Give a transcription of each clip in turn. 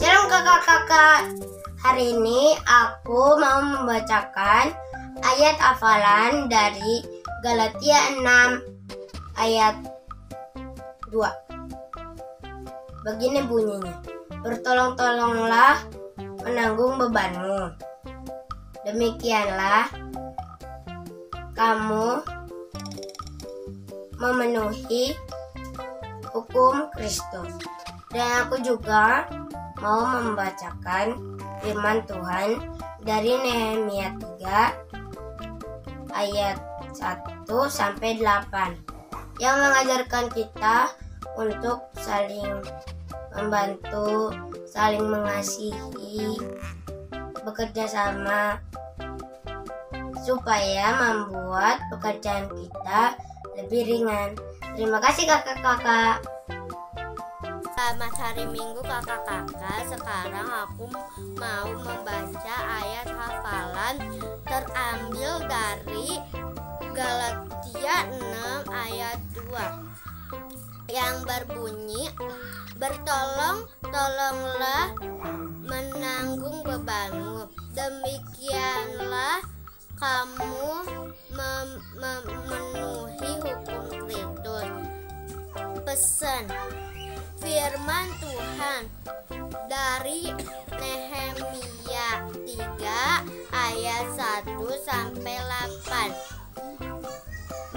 Shalom kakak-kakak. Hari ini aku mau membacakan ayat hafalan dari Galatia 6 ayat 2. Begini bunyinya. Bertolong-tolonglah menanggung bebanmu. Demikianlah kamu memenuhi hukum Kristus. Dan aku juga mau membacakan firman Tuhan dari Nehemia 3 ayat 1 sampai 8 yang mengajarkan kita untuk saling membantu, saling mengasihi, bekerja sama supaya membuat pekerjaan kita lebih ringan. Terima kasih kakak-kakak. Selamat hari Minggu kakak-kakak. Sekarang aku mau membaca ayat hafalan terambil dari Galatia 6 ayat 2 yang berbunyi, bertolong-tolonglah menanggung bebanmu. Demikianlah kamu memenuhi hukum Kristus. Pesan firman Tuhan dari Nehemia 3 ayat 1 sampai 8.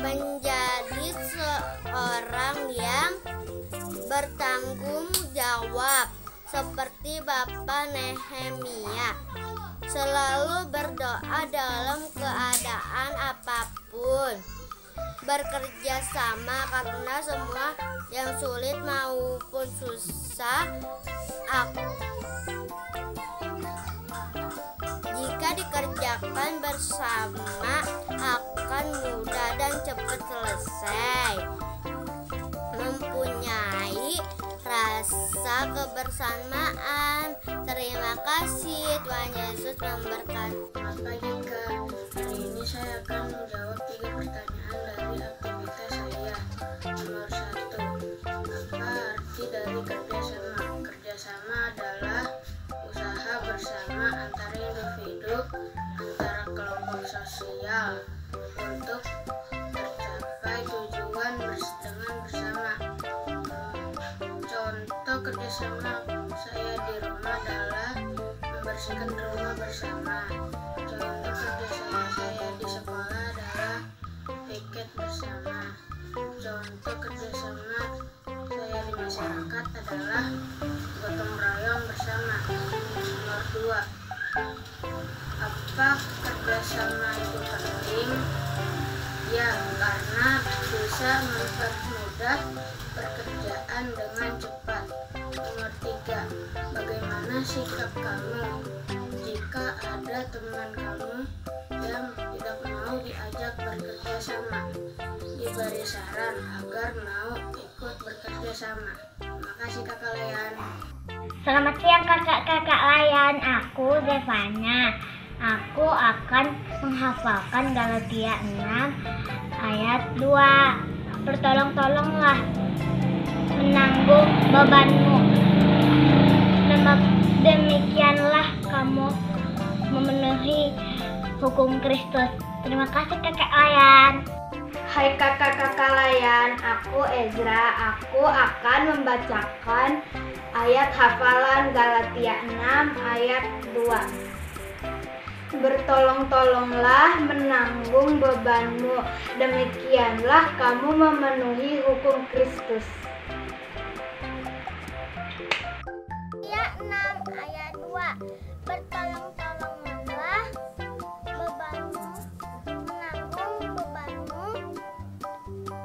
Menjadi seorang yang bertanggung jawab seperti Bapak Nehemia, selalu berdoa dalam keadaan apapun, bekerja sama karena semua yang sulit maupun susah jika dikerjakan bersama akan mudah dan cepat selesai. Mempunyai rasa kebersamaan. Terima kasih, Tuhan Yesus memberkati. Selamat pagi Kak. Hari ini saya akan menjawab 3 pertanyaan dari aktivitas saya. Nomor 1, apa arti dari kerjasama? Kerjasama adalah usaha bersama antara individu, antara kelompok sosial untuk tercapai tujuan dengan bersama. Contoh kerjasama saya di rumah adalah membersihkan rumah bersama. Contoh kerjasama saya di sekolah adalah piket bersama. Contoh kerjasama saya di masyarakat adalah gotong royong bersama. Nomor 2, apa kerjasama itu penting? Ya, karena bisa mempermudah pekerjaan dengan cepat. Nomor 3, bagaimana sikap kamu jika ada teman kamu yang tidak mau diajak bekerja sama? Diberi saran agar mau ikut bekerja sama. Terima kasih Kakak Layan. Selamat siang kakak-kakak Layan, aku Zevanya. Aku akan menghafalkan Galatia 6 ayat 2. Bertolong-tolonglah menanggung bebanmu. Demikianlah kamu memenuhi hukum Kristus. Terima kasih kakak Layan. Hai kakak-kakak Layan, aku Ezra. Aku akan membacakan ayat hafalan Galatia 6 ayat 2. Bertolong-tolonglah menanggung bebanmu. Demikianlah kamu memenuhi hukum Kristus. Galatia 6 ayat 2. Bertolong-tolonglah bebanmu, menanggung bebanmu.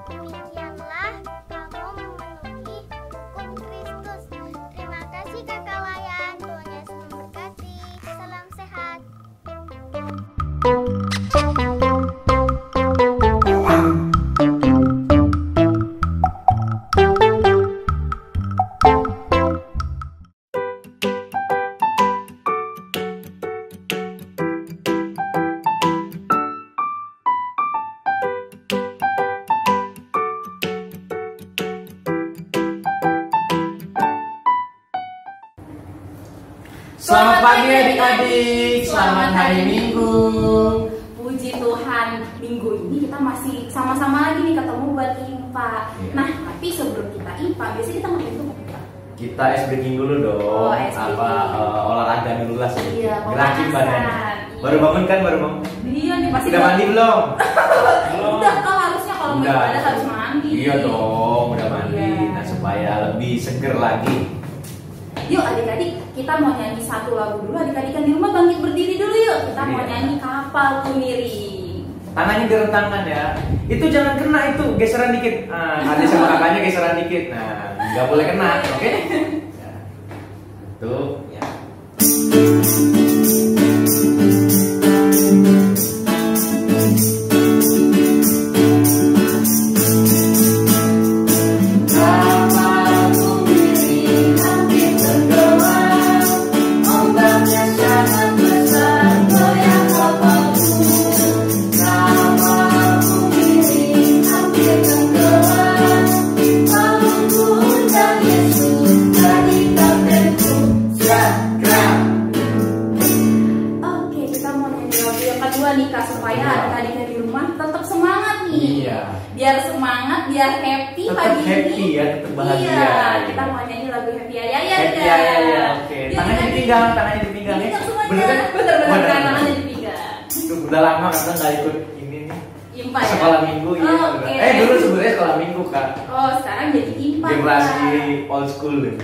Demikianlah kamu memenuhi hukum Kristus. Terima kasih kakak Layan. Tuhan Yesus memberkati. Salam sehat. Selamat pagi adik-adik, selamat hari Minggu. Puji Tuhan, minggu ini kita masih sama-sama lagi nih ketemu buat IPA. Iya. Nah, tapi sebelum kita IPA, biasanya kita ngapain tuh? Kita ice breaking dulu dong. Oh, ice breaking. Olahraga dulu lah sih. Iya, Gerakin pemanasan. badannya. Iya. Baru bangun kan, baru bangun. Iya nih pasti. Udah mandi belum? Belum. Udah kan harusnya kalau mau ibadah harus mandi. Iya dong, udah mandi. Iya. Nah, supaya lebih seger lagi. Yuk adik-adik, kita mau nyanyi satu lagu dulu. Adik-adik kan di rumah bangkit berdiri dulu yuk. Kita mau Iya. nyanyi Kapalku Miring. Tangannya direntangkan ya. Itu jangan kena itu, geseran dikit. Nah, adik sama kakaknya geseran dikit. Nah, nggak boleh kena, oke? Ya. Tuh, ya. Oke, kita mau nyanyi lagu yang kedua nih Kak, supaya adik-adiknya di rumah tetap semangat nih. Iya. Biar semangat, biar happy Tetap pagi happy ini. ya, tetap bahagia. Iya, kita mau nyanyi lagu happy ya ya ya. Happy ya, oke. Yuk, Tangannya adik-adik. dipinggang, tangannya dipinggang ya. Dipinggang semuanya. Bener kan? Bener-bener Bener. tangannya dipinggang. Tuh, udah lama karena nggak ikut ini nih. Impa ya? Sekolah minggu ya. Oke. Dulu sebenarnya sekolah minggu Kak. Oh, sekarang jadi impa. Generasi old school deh.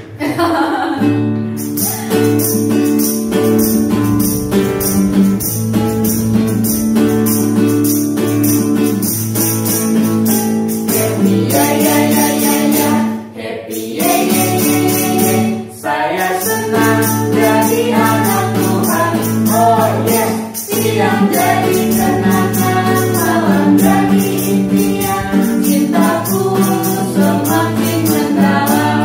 Saya senang jadi anak Tuhan. Oh yes, siang jadi kenangan, malam jadi impian. Cintaku semakin mendalam.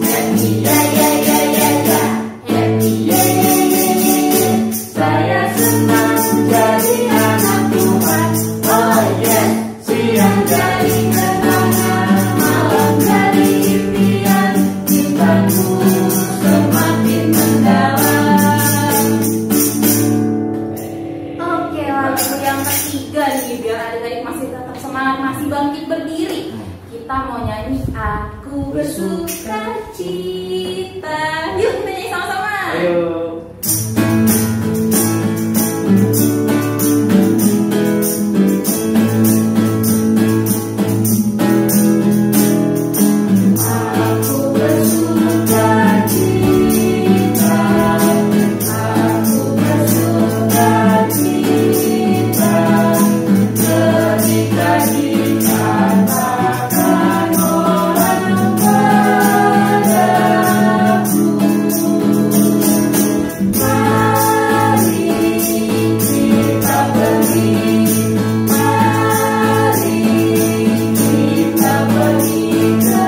Happy ya ya ya ya ya. Happy ya ya ya ya ya. Saya senang jadi anak Tuhan. Oh yes, siang jadi kenangan, malam jadi impian. Cintaku semakin mendalam. Oke, lagu yang ketiga nih biar adik-adik masih tetap semangat, masih bangkit berdiri. Kita mau nyanyi Aku Bersuka Cita. Yuk kita nyanyi sama-sama. Ayo. Aku bersuka cita, aku bersuka cita, ketika dikatakan orang padaku, mari kita pergi, mari kita pergi ke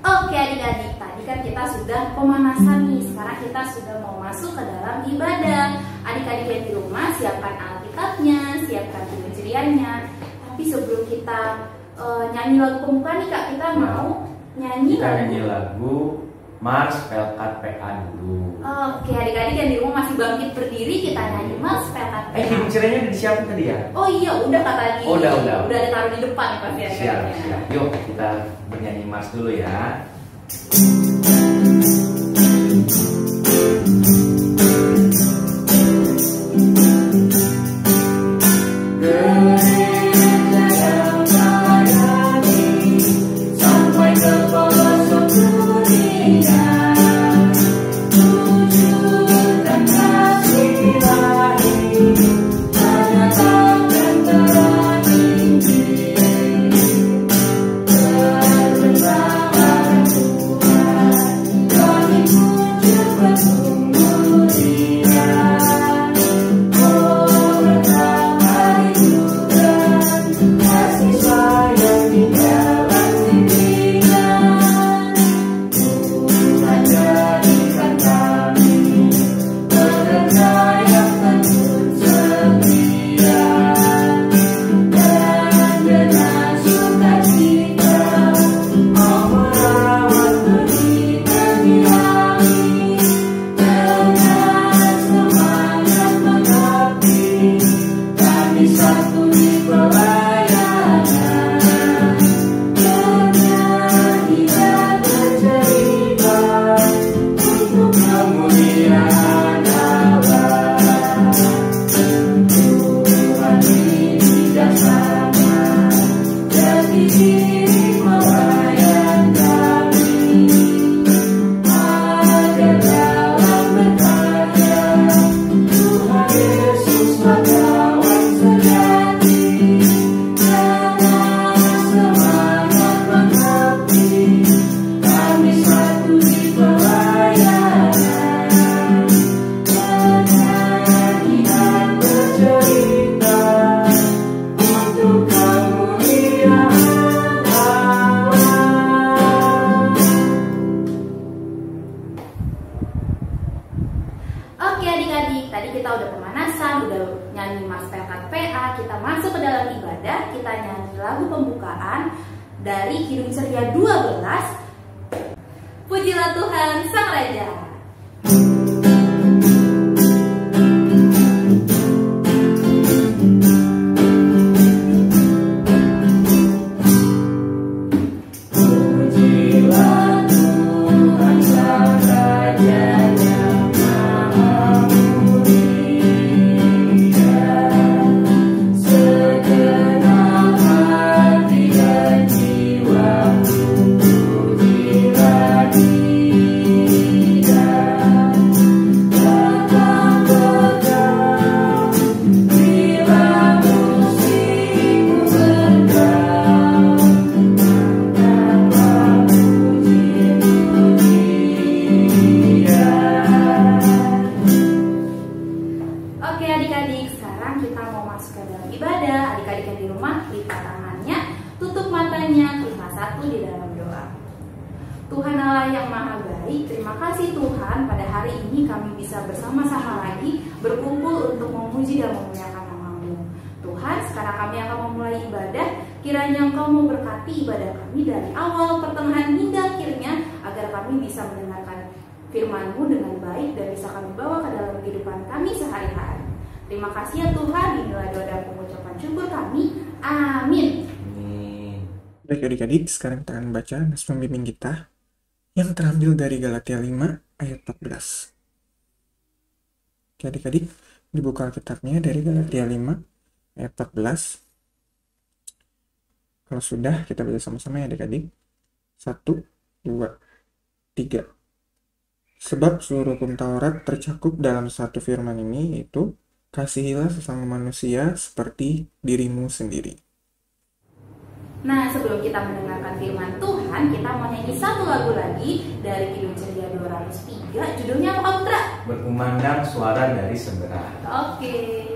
Oke adik-adik, tadi kan kita sudah pemanasan nih. Sekarang kita sudah mau masuk ke dalam ibadah. Adik-adik yang di rumah siapkan Alkitabnya, siapkan buku ceriannya. Tapi sebelum kita nyanyi lagu pembuka nih Kak, kita mau nyanyi Kita lagu. nyanyi lagu Mars Pelkat PA dulu. Oke adik-adik yang di rumah masih bangkit berdiri, kita nyanyi Mas Pelkat. Buku ceriannya udah disiapin tadi ya? Oh iya, udah Kak tadi. Oh, udah. Udah ditaruh di depan nih pasti Siap, adik-adiknya. siap. Yuk kita bernyanyi Mars dulu ya. Sampai ke pelosok dunia, wujudkan kasih ilahi, menyatakan terang Injil. Berbenah Tuhan. lagu pembukaan dari Kidung Ceria 12, Pujilah Tuhan Sang Raja. Oke adik-adik, sekarang kita mau masuk ke dalam ibadah. Adik-adik yang di rumah, lipat tangannya, tutup matanya, terima satu di dalam doa. Tuhan Allah yang Maha Baik, terima kasih Tuhan, pada hari ini kami bisa bersama-sama lagi berkumpul untuk memuji dan memuliakan nama-Mu. Tuhan, sekarang kami akan memulai ibadah, kiranya Engkau memberkati ibadah kami dari awal, pertengahan hingga akhirnya, agar kami bisa mendengarkan firman-Mu dengan baik dan bisa kami bawa ke dalam kehidupan kami sehari-hari. Terima kasih ya Tuhan, inilah doa dan pengucapan syukur kami. Amin. Baik adik-adik, sekarang kita akan baca nas pembimbing kita yang terambil dari Galatia 5 ayat 14. Oke adik-adik, dibuka Alkitabnya dari Galatia 5 ayat 14. Kalau sudah, kita baca sama-sama ya adik-adik. 1, 2, 3. Sebab seluruh hukum Taurat tercakup dalam satu firman ini, yaitu kasihilah sesama manusia seperti dirimu sendiri. Nah, sebelum kita mendengarkan firman Tuhan, kita mau nyanyi satu lagu lagi dari Kidung Ceria 203. Judulnya apa, Putra? Berkumandang suara dari seberang. Oke.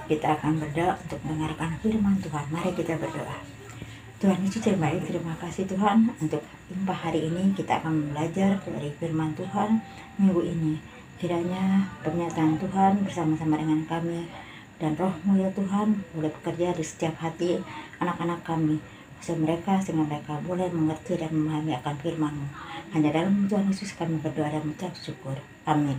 Kita akan berdoa untuk mendengarkan firman Tuhan. Mari kita berdoa. Tuhan Yesus yang baik, terima kasih Tuhan untuk limpah hari ini. Kita akan belajar dari firman Tuhan minggu ini. Kiranya pernyataan Tuhan bersama-sama dengan kami dan Roh-Mu ya Tuhan boleh bekerja di setiap hati anak-anak kami, sehingga mereka boleh mengerti dan memahami akan firman-Mu. Hanya dalam Tuhan Yesus kami berdoa dan mengucap syukur. Amin.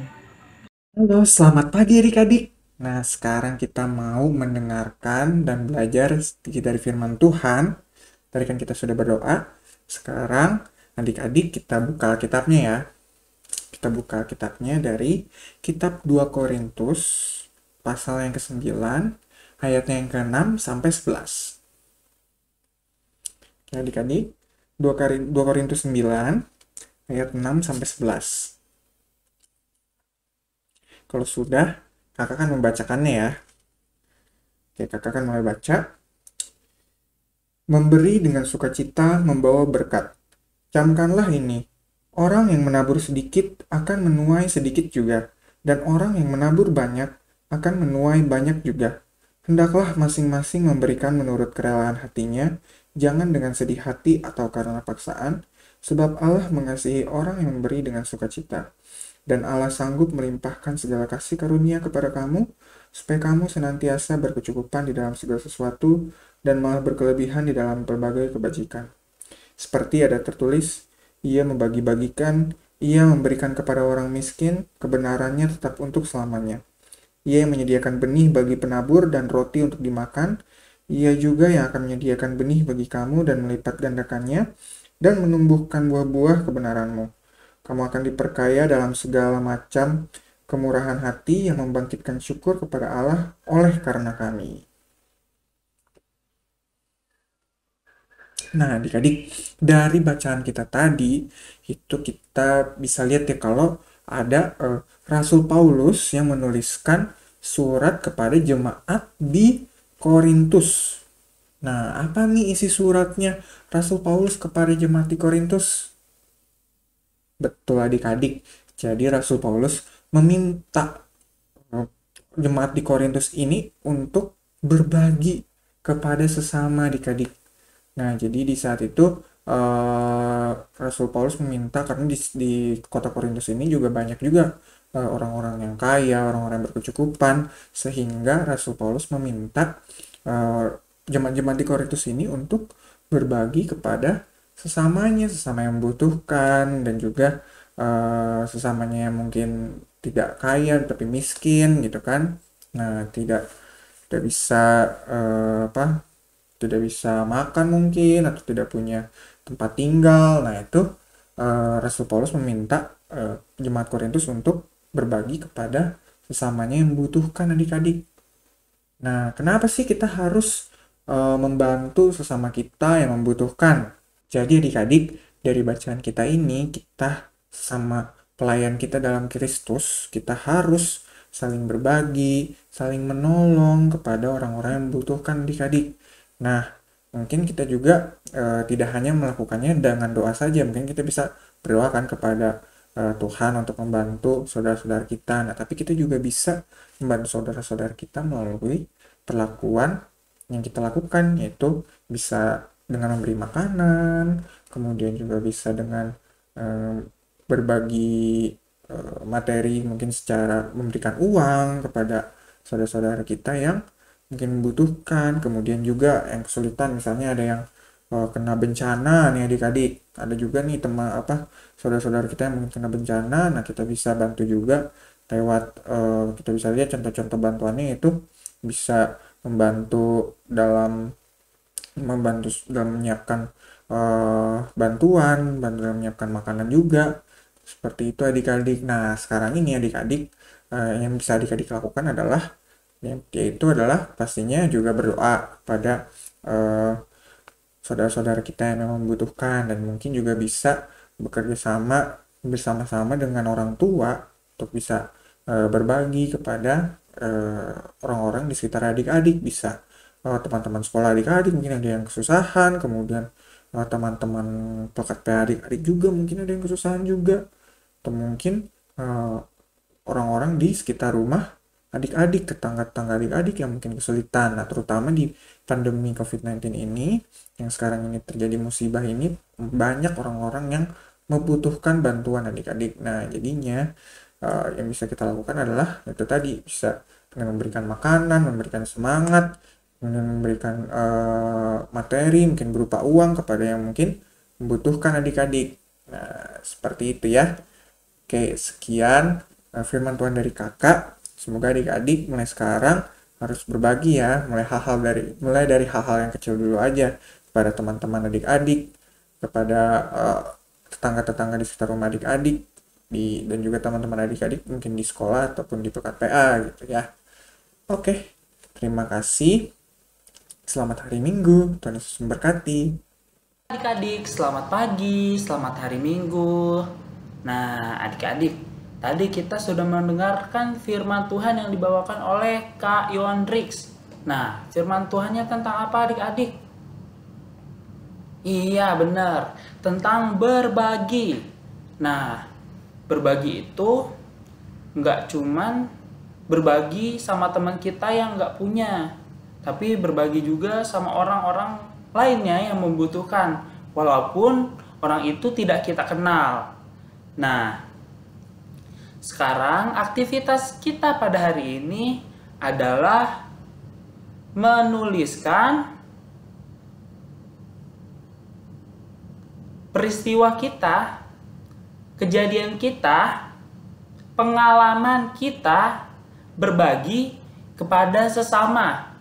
Halo, selamat pagi adik-adik. Nah, sekarang kita mau mendengarkan dan belajar sedikit dari firman Tuhan. Tadi kan kita sudah berdoa. Sekarang adik-adik kita buka Alkitabnya ya. Kita buka Alkitabnya dari kitab 2 Korintus pasal yang ke-9 ayatnya yang ke-6 sampai 11. Oke, adik-adik, 2 Korintus 9 ayat 6 sampai 11. Kalau sudah, kakak akan membacakannya ya. Oke, kakak akan mulai baca. Memberi dengan sukacita membawa berkat. Camkanlah ini. Orang yang menabur sedikit akan menuai sedikit juga. Dan orang yang menabur banyak akan menuai banyak juga. Hendaklah masing-masing memberikan menurut kerelaan hatinya. Jangan dengan sedih hati atau karena paksaan. Sebab Allah mengasihi orang yang memberi dengan sukacita. Dan Allah sanggup melimpahkan segala kasih karunia kepada kamu, supaya kamu senantiasa berkecukupan di dalam segala sesuatu, dan malah berkelebihan di dalam berbagai kebajikan. Seperti ada tertulis, ia membagi-bagikan, ia memberikan kepada orang miskin, kebenarannya tetap untuk selamanya. Ia yang menyediakan benih bagi penabur dan roti untuk dimakan, ia juga yang akan menyediakan benih bagi kamu dan melipat gandakannya, dan menumbuhkan buah-buah kebenaranmu. Kamu akan diperkaya dalam segala macam kemurahan hati yang membangkitkan syukur kepada Allah oleh karena kami. Nah, adik-adik, dari bacaan kita tadi, itu kita bisa lihat ya kalau ada Rasul Paulus yang menuliskan surat kepada jemaat di Korintus. Nah, apa nih isi suratnya Rasul Paulus kepada jemaat di Korintus? Betul adik-adik, jadi Rasul Paulus meminta jemaat di Korintus ini untuk berbagi kepada sesama adik-adik. Nah, jadi di saat itu Rasul Paulus meminta, karena di kota Korintus ini juga banyak juga orang-orang yang kaya, orang-orang yang berkecukupan, sehingga Rasul Paulus meminta jemaat-jemaat di Korintus ini untuk berbagi kepada sesamanya, sesama yang membutuhkan, dan juga sesamanya yang mungkin tidak kaya tapi miskin gitu kan. Nah, tidak bisa tidak bisa makan mungkin, atau tidak punya tempat tinggal. Nah, itu Rasul Paulus meminta jemaat Korintus untuk berbagi kepada sesamanya yang membutuhkan adik-adik. Nah, kenapa sih kita harus membantu sesama kita yang membutuhkan? Jadi adik-adik, dari bacaan kita ini, kita sama pelayan kita dalam Kristus, kita harus saling berbagi, saling menolong kepada orang-orang yang membutuhkan adik-adik. Nah, mungkin kita juga tidak hanya melakukannya dengan doa saja, mungkin kita bisa berdoakan kepada Tuhan untuk membantu saudara-saudara kita. Nah, tapi kita juga bisa membantu saudara-saudara kita melalui perlakuan yang kita lakukan, yaitu bisa dengan memberi makanan, kemudian juga bisa dengan berbagi materi, mungkin secara memberikan uang kepada saudara-saudara kita yang mungkin membutuhkan. Kemudian juga yang kesulitan, misalnya ada yang kena bencana nih adik-adik, ada juga nih saudara-saudara kita yang mungkin kena bencana. Nah, kita bisa bantu juga lewat kita bisa lihat contoh-contoh bantuannya, itu bisa membantu dalam menyiapkan bantuan dalam menyiapkan makanan juga, seperti itu adik-adik. Nah, sekarang ini adik-adik yang bisa adik-adik lakukan adalah yaitu adalah pastinya juga berdoa pada saudara-saudara kita yang memang membutuhkan, dan mungkin juga bisa bekerja sama bersama-sama dengan orang tua untuk bisa berbagi kepada orang-orang di sekitar adik-adik. Bisa teman-teman sekolah adik-adik mungkin ada yang kesusahan, kemudian teman-teman pekat adik-adik juga mungkin ada yang kesusahan juga, atau mungkin orang-orang di sekitar rumah adik-adik, tetangga-tetangga adik-adik yang mungkin kesulitan. Nah, terutama di pandemi COVID-19 ini, yang sekarang ini terjadi musibah ini, banyak orang-orang yang membutuhkan bantuan adik-adik. Nah, jadinya yang bisa kita lakukan adalah itu tadi, bisa dengan memberikan makanan, memberikan semangat, memberikan materi, mungkin berupa uang kepada yang mungkin membutuhkan adik-adik. Nah, seperti itu ya. Oke, sekian firman Tuhan dari kakak. Semoga adik-adik mulai sekarang harus berbagi ya, mulai dari hal-hal yang kecil dulu aja, kepada teman-teman adik-adik, kepada tetangga-tetangga di sekitar rumah adik-adik, dan juga teman-teman adik-adik mungkin di sekolah ataupun di pekat PA gitu ya. Oke, terima kasih. Selamat hari Minggu, Tuhan Yesus memberkati. Adik-adik, selamat pagi, selamat hari Minggu. Nah, adik-adik, tadi kita sudah mendengarkan firman Tuhan yang dibawakan oleh Kak Yohandrix. Nah, firman Tuhannya tentang apa adik-adik? Iya, benar, tentang berbagi. Nah, berbagi itu nggak cuman berbagi sama teman kita yang nggak punya, tapi berbagi juga sama orang-orang lainnya yang membutuhkan, walaupun orang itu tidak kita kenal. Nah, sekarang aktivitas kita pada hari ini adalah menuliskan peristiwa kita, kejadian kita, pengalaman kita, berbagi kepada sesama.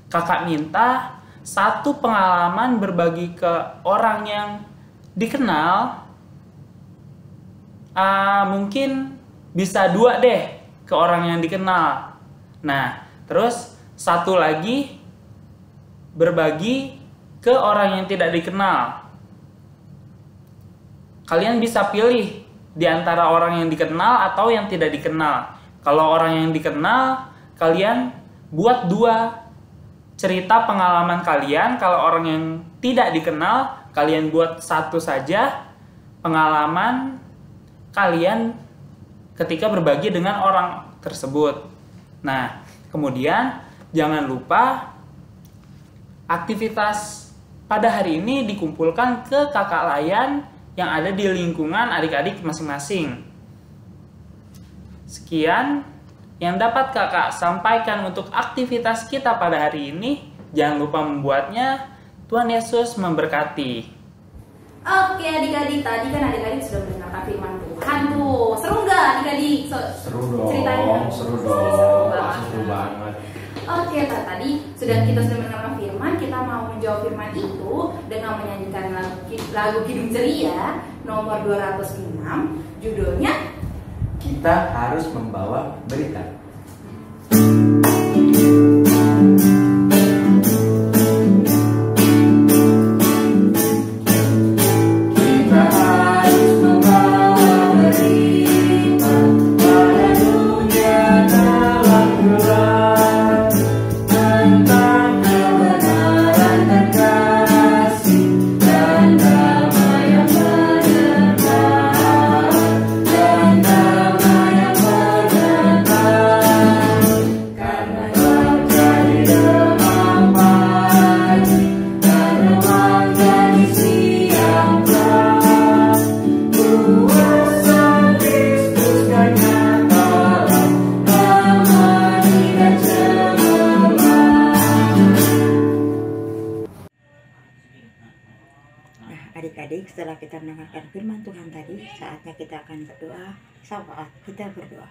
Kakak minta satu pengalaman berbagi ke orang yang dikenal, mungkin bisa 2 deh ke orang yang dikenal. Nah, terus satu lagi berbagi ke orang yang tidak dikenal. Kalian bisa pilih di antara orang yang dikenal atau yang tidak dikenal. Kalau orang yang dikenal, kalian buat 2 cerita pengalaman kalian. Kalau orang yang tidak dikenal, kalian buat 1 saja pengalaman kalian ketika berbagi dengan orang tersebut. Nah, kemudian jangan lupa aktivitas pada hari ini dikumpulkan ke kakak layan yang ada di lingkungan adik-adik masing-masing. Sekian yang dapat kakak sampaikan untuk aktivitas kita pada hari ini. Jangan lupa membuatnya. Tuhan Yesus memberkati. Oke adik-adik, tadi kan adik-adik sudah mendengarkan firman Tuhan tuh. Seru nggak adik-adik? Seru dong, ceritanya. seru banget. Oke, tadi kita sudah mendengarkan firman. Kita mau menjawab firman itu dengan menyanyikan lagu Kidung Ceria nomor 206. Judulnya Kita Harus Membawa Berita. Adik-adik, setelah kita mendengarkan firman Tuhan tadi, saatnya kita akan berdoa. Saat kita berdoa.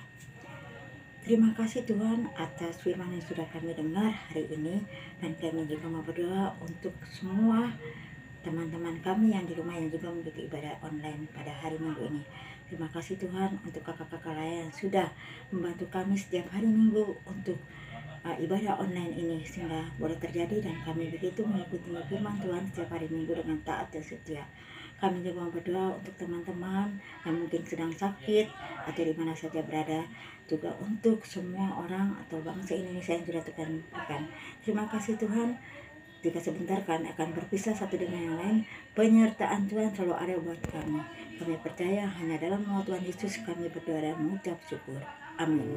Terima kasih Tuhan atas firman yang sudah kami dengar hari ini, dan kami juga mau berdoa untuk semua teman-teman kami yang di rumah yang juga mengikuti ibadah online pada hari Minggu ini. Terima kasih Tuhan untuk kakak-kakak lain yang sudah membantu kami setiap hari Minggu untuk ibadah online ini, sehingga boleh terjadi dan kami begitu mengikuti firman Tuhan setiap hari Minggu dengan taat dan setia. Kami juga berdoa untuk teman-teman yang mungkin sedang sakit atau di mana saja berada, juga untuk semua orang atau bangsa Indonesia yang sudah Tuhan berikan. Terima kasih Tuhan. Jika sebentar kami akan berpisah satu dengan yang lain, penyertaan Tuhan selalu ada buat kami. Kami percaya hanya dalam nama Tuhan Yesus kami berdoa dan mengucap syukur. Amin.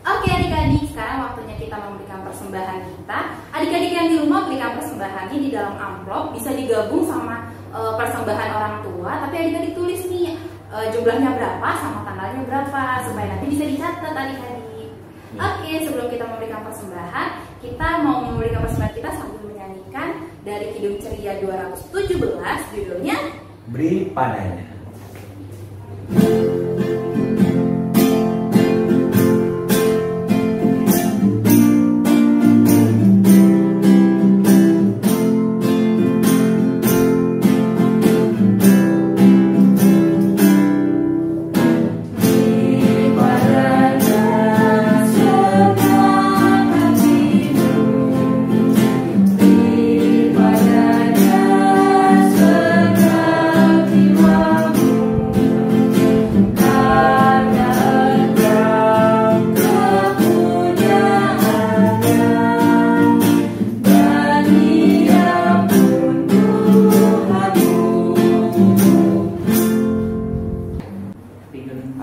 Oke adik-adik, sekarang waktunya kita memberikan persembahan kita. Adik-adik yang di rumah berikan persembahannya di dalam amplop, bisa digabung sama persembahan orang tua. Tapi adik-adik tulis nih jumlahnya berapa sama tanggalnya berapa, supaya nanti bisa dicatat adik-adik. Oke, sebelum kita memberikan persembahan, kita mau memberikan persembahan kita sambil menyanyikan dari Kidung Ceria 217, judulnya Beri Padanya.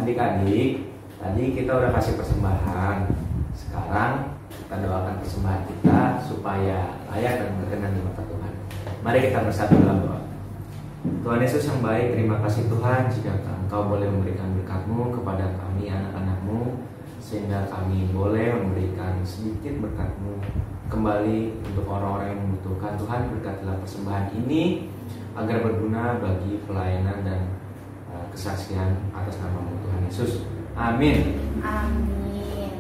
Adik-adik, tadi kita udah kasih persembahan. Sekarang kita doakan persembahan kita supaya layak dan berkenan di mata Tuhan. Mari kita bersatu dalam doa. Tuhan Yesus yang baik, terima kasih Tuhan jika Engkau boleh memberikan berkat-Mu kepada kami anak-anak-Mu, sehingga kami boleh memberikan sedikit berkat-Mu kembali untuk orang-orang yang membutuhkan. Tuhan, berkatilah persembahan ini agar berguna bagi pelayanan dan kesaksian atas nama-Mu Tuhan Yesus. Amin. Amin.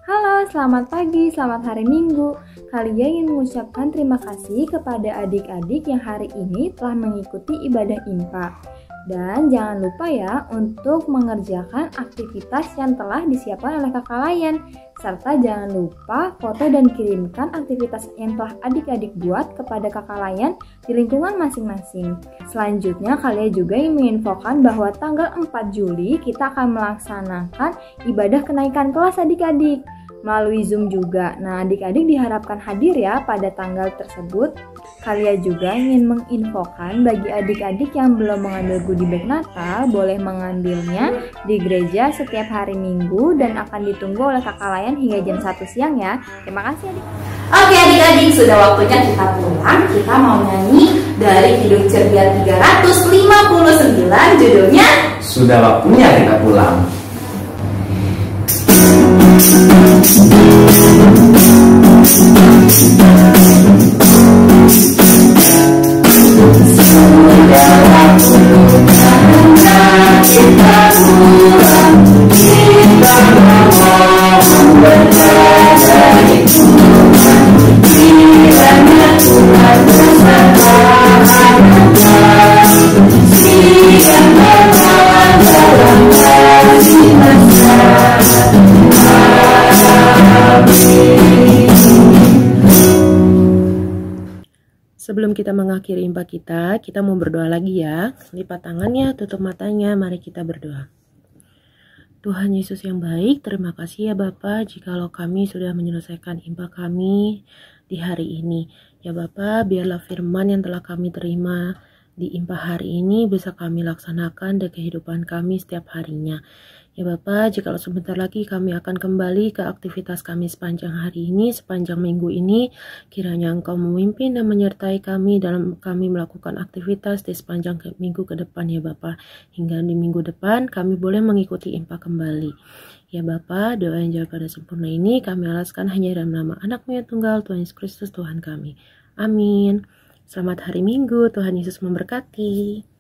Halo, selamat pagi, selamat hari Minggu. Kalian ingin mengucapkan terima kasih kepada adik-adik yang hari ini telah mengikuti ibadah IMPA. Dan jangan lupa ya untuk mengerjakan aktivitas yang telah disiapkan oleh kakak layan. Serta jangan lupa foto dan kirimkan aktivitas yang telah adik-adik buat kepada kakak layan di lingkungan masing-masing. Selanjutnya kalian juga ingin menginfokan bahwa tanggal 4 Juli kita akan melaksanakan ibadah kenaikan kelas adik-adik melalui Zoom juga. Nah, adik-adik diharapkan hadir ya pada tanggal tersebut. Kalian juga ingin menginfokan bagi adik-adik yang belum mengambil goodie bag Natal, boleh mengambilnya di gereja setiap hari Minggu dan akan ditunggu oleh kakak layan hingga jam 1 siang ya. Terima kasih adik. Oke adik-adik, sudah waktunya kita pulang. Kita mau nyanyi dari Hidup Ceria 359, judulnya Sudah waktunya kita pulang. Sebelum kita mengakhiri impa kita mau berdoa lagi ya. Lipat tangannya, tutup matanya, mari kita berdoa. Tuhan Yesus yang baik, terima kasih ya Bapa jikalau kami sudah menyelesaikan impa kami di hari ini. Ya Bapa, biarlah firman yang telah kami terima di impa hari ini bisa kami laksanakan di kehidupan kami setiap harinya. Ya Bapa, jikalau sebentar lagi kami akan kembali ke aktivitas kami sepanjang hari ini, sepanjang minggu ini, kiranya Engkau memimpin dan menyertai kami dalam kami melakukan aktivitas di sepanjang minggu ke depan ya Bapa. Hingga di minggu depan kami boleh mengikuti impa kembali. Ya Bapa, doa yang jauh pada sempurna ini kami alaskan hanya dalam nama Anak-Mu yang tunggal, Tuhan Yesus Kristus Tuhan kami. Amin. Selamat hari Minggu, Tuhan Yesus memberkati.